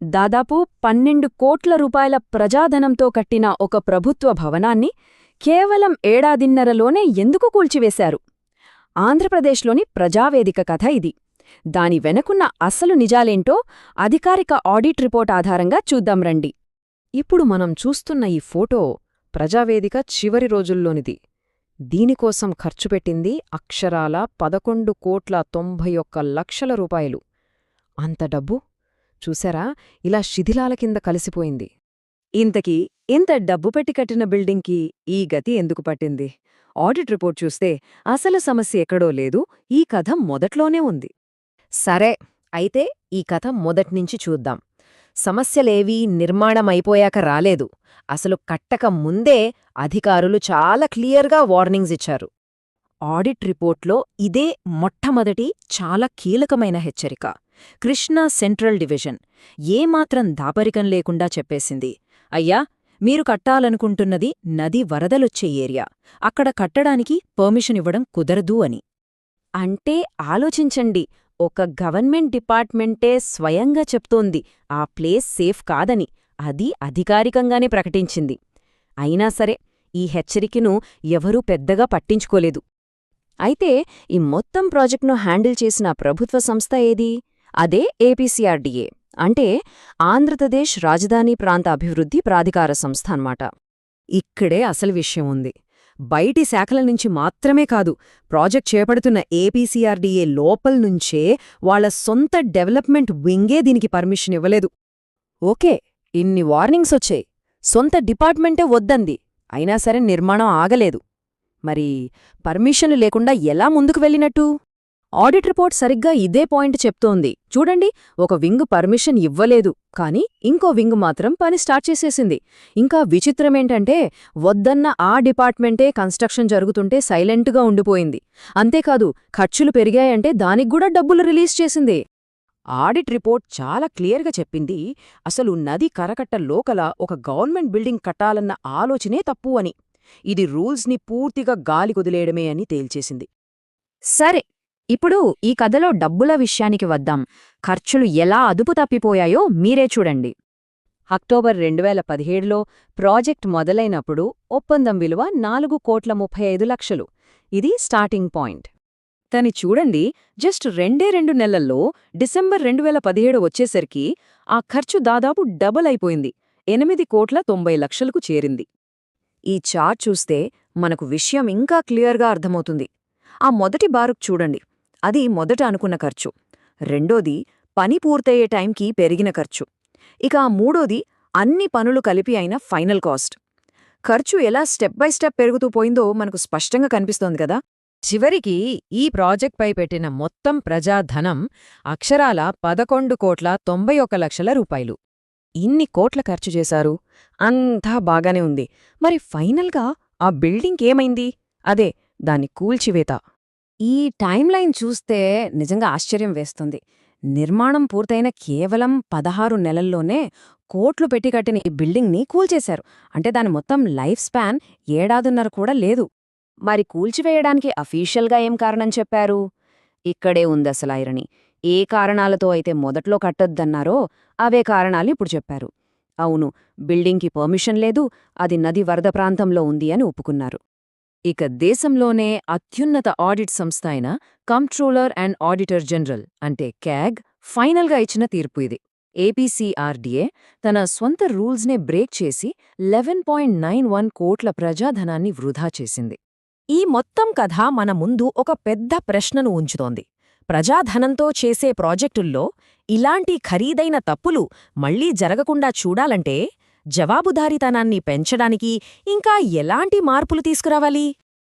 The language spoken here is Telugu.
దాదాపు 12 కోట్ల రూపాయల ప్రజాధనంతో కట్టిన ఒక ప్రభుత్వ భవనాన్ని కేవలం ఏడాదిన్నరలోనే ఎందుకు కూల్చివేశారు? ఆంధ్రప్రదేశ్లోని ప్రజావేదిక కథ ఇది. దాని వెనకున్న అసలు నిజాలేంటో అధికారిక ఆడిట్ రిపోర్ట్ ఆధారంగా చూద్దాం రండి. ఇప్పుడు మనం చూస్తున్న ఈ ఫోటో ప్రజావేదిక చివరి రోజుల్లోనిది. దీనికోసం ఖర్చుపెట్టింది అక్షరాల 11,91,00,00,000 రూపాయలు. అంత డబ్బు చూసారా, ఇలా శిథిలాల కింద కలిసిపోయింది. ఇంతకీ ఇంత డబ్బు పెట్టి కట్టిన బిల్డింగ్కి ఈ గతి ఎందుకు పట్టింది? ఆడిట్ రిపోర్ట్ చూస్తే అసలు సమస్య ఎక్కడో లేదు, ఈ కథ మొదట్లోనే ఉంది. సరే, అయితే ఈ కథ మొదట్నుంచి చూద్దాం. సమస్యలేవీ నిర్మాణమైపోయాక రాలేదు. అసలు కట్టక ముందే అధికారులు చాలా క్లియర్గా వార్నింగ్స్ ఇచ్చారు. ఆడిట్ రిపోర్ట్లో ఇదే మొట్టమొదటి చాలా కీలకమైన హెచ్చరిక. కృష్ణా సెంట్రల్ డివిజన్ ఏమాత్రం దాపరికం లేకుండా చెప్పేసింది, అయ్యా, మీరు కట్టాలనుకుంటున్నది నది వరదలొచ్చే ఏరియా, అక్కడ కట్టడానికి పర్మిషన్ ఇవ్వడం కుదరదు అని. అంటే ఆలోచించండి, ఒక గవర్నమెంట్ డిపార్ట్మెంటే స్వయంగా చెప్తోంది ఆ ప్లేస్ సేఫ్ కాదని. అది అధికారికంగానే ప్రకటించింది. అయినా సరే ఈ హెచ్చరికను ఎవరూ పెద్దగా పట్టించుకోలేదు. అయితే ఈ మొత్తం ప్రాజెక్టును హ్యాండిల్ చేసిన ప్రభుత్వ సంస్థ ఏది? అదే ఏపీసీఆర్డీఏ, అంటే ఆంధ్రప్రదేశ్ రాజధానీ ప్రాంత అభివృద్ధి ప్రాధికార సంస్థ అన్నమాట. ఇక్కడే అసలు విషయం ఉంది. బయటి శాఖల నుంచి మాత్రమే కాదు, ప్రాజెక్ట్ చేపడుతున్న ఏపీసీఆర్డీఏ లోపల్నుంచే వాళ్ల సొంత డెవలప్మెంట్ వింగే దీనికి పర్మిషన్ ఇవ్వలేదు. ఓకే, ఇన్ని వార్నింగ్స్ వచ్చాయి, సొంత డిపార్ట్మెంటే వద్దంది, అయినా సరే నిర్మాణం ఆగలేదు. మరి పర్మిషన్ లేకుండా ఎలా ముందుకు వెళ్ళినట్టు? ఆడిట్ రిపోర్ట్ సరిగ్గా ఇదే పాయింట్ చెప్తోంది. చూడండి, ఒక వింగ్ పర్మిషన్ ఇవ్వలేదు, కానీ ఇంకో వింగ్ మాత్రం పని స్టార్ట్ చేసేసింది. ఇంకా విచిత్రమేంటంటే, వద్దన్న ఆ డిపార్ట్మెంటే కన్స్ట్రక్షన్ జరుగుతుంటే సైలెంట్గా ఉండిపోయింది. అంతేకాదు, ఖర్చులు పెరిగాయంటే దానిక్కూడా డబ్బులు రిలీజ్ చేసింది. ఆడిట్ రిపోర్ట్ చాలా క్లియర్గా చెప్పింది, అసలు నది కరకట్ట లోకల ఒక గవర్నమెంట్ బిల్డింగ్ కట్టాలన్న ఆలోచనే తప్పు అని. ఇది రూల్స్ని పూర్తిగా గాలి కుదిలేయడమే అని తేల్చేసింది. సరే, ఇప్పుడు ఈ కథలో డబ్బుల విషయానికి వద్దాం. ఖర్చులు ఎలా అదుపు తప్పిపోయాయో మీరే చూడండి. అక్టోబర్ 2017లో ప్రాజెక్ట్ మొదలైనప్పుడు ఒప్పందం విలువ 4,35,00,000. ఇది స్టార్టింగ్ పాయింట్. కానీ చూడండి, జస్ట్ 2 నెలల్లో డిసెంబర్ 2017 వచ్చేసరికి ఆ ఖర్చు దాదాపు డబుల్ అయిపోయింది, 8,90,00,000కు చేరింది. ఈ చార్ట్ చూస్తే మనకు విషయం ఇంకా క్లియర్గా అర్థమవుతుంది. ఆ మొదటి బారుకు చూడండి, అది మొదట అనుకున్న ఖర్చు. రెండోది పని పూర్తయ్యే టైంకి పెరిగిన ఖర్చు. ఇక ఆ మూడోది అన్ని పనులు కలిపి అయిన ఫైనల్ కాస్ట్. ఖర్చు ఎలా స్టెప్ బై స్టెప్ పెరుగుతూ పోయిందో మనకు స్పష్టంగా కనిపిస్తోంది కదా. చివరికి ఈ ప్రాజెక్ట్పై పెట్టిన మొత్తం ప్రజాధనం అక్షరాల 11,91,00,000 రూపాయలు. ఇన్ని కోట్ల ఖర్చు చేశారు, అంతా బాగానే ఉంది. మరి ఫైనల్గా ఆ బిల్డింగ్ ఏమైంది? అదే దాని కూల్చివేత. ఈ టైంలైన్ చూస్తే నిజంగా ఆశ్చర్యం వేస్తుంది. నిర్మాణం పూర్తయిన కేవలం 16 నెలల్లోనే కోట్లు పెట్టి కట్టిన ఈ బిల్డింగ్ని కూల్చేశారు. అంటే దాని మొత్తం లైఫ్ స్పాన్ ఏడాదిన్నర కూడా లేదు. మరి కూల్చివేయడానికి అఫీషియల్గా ఏం కారణం చెప్పారు? ఇక్కడే ఉందసలు ఐరనీ. ఏ కారణాలతో అయితే మొదట్లో కట్టొద్దన్నారో అవే కారణాలు ఇప్పుడు చెప్పారు. అవును, బిల్డింగ్కి పర్మిషన్ లేదు, అది నది వరద ప్రాంతంలో ఉంది అని ఒప్పుకున్నారు. ఇక దేశంలోనే అత్యున్నత ఆడిట్ సంస్థ అయిన కంప్ట్రోలర్ అండ్ ఆడిటర్ జనరల్ అంటే క్యాగ్ ఫైనల్గా ఇచ్చిన తీర్పు ఇది. ఏపీసీఆర్డీఏ తన స్వంత రూల్స్నే బ్రేక్ చేసి 11.91 కోట్ల ప్రజాధనాన్ని వృధా చేసింది. ఈ మొత్తం కథ మన ముందు ఒక పెద్ద ప్రశ్నను ఉంచుతోంది. ప్రజాధనంతో చేసే ప్రాజెక్టుల్లో ఇలాంటి ఖరీదైన తప్పులు మళ్లీ జరగకుండా చూడాలంటే జవాబుదారీతనాన్ని పెంచడానికి ఇంకా ఎలాంటి మార్పులు తీసుకురావాలి?